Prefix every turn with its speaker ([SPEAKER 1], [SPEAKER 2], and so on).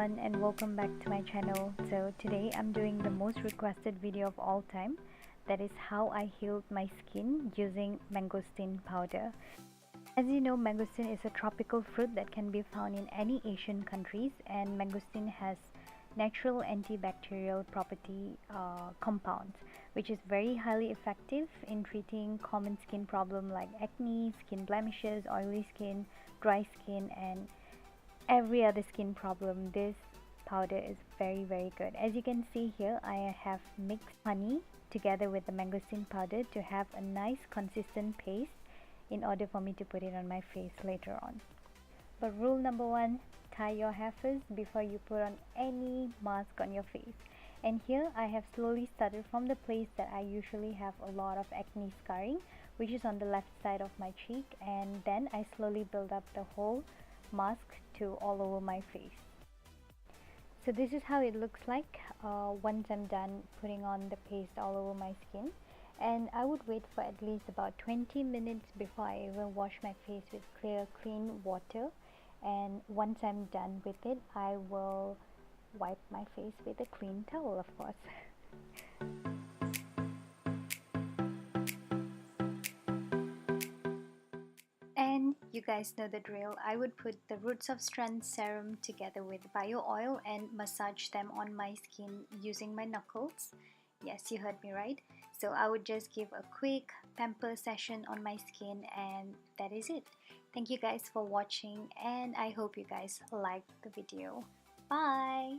[SPEAKER 1] everyone and welcome back to my channel. So today I'm doing the most requested video of all time, that is how I healed my skin using mangosteen powder. As you know, mangosteen is a tropical fruit that can be found in any Asian countries, and mangosteen has natural antibacterial property compounds, which is very highly effective in treating common skin problems like acne, skin blemishes, oily skin, dry skin, and every other skin problem. This powder is very good. As you can see here, I have mixed honey together with the mangosteen powder to have a nice consistent paste in order for me to put it on my face later on. But rule number one, tie your hair first before you put on any mask on your face. And here I have slowly started from the place that I usually have a lot of acne scarring, which is on the left side of my cheek, and then I slowly build up the whole mask to all over my face. So this is how it looks like once I'm done putting on the paste all over my skin. And I would wait for at least about 20 minutes before I even wash my face with clear clean water. And once I'm done with it, I will wipe my face with a clean towel, of course. And you guys know the drill. I would put the Roots of Strength serum together with bio oil and massage them on my skin using my knuckles. Yes, you heard me right. So I would just give a quick pamper session on my skin, and that is it. Thank you guys for watching, and I hope you guys liked the video. Bye!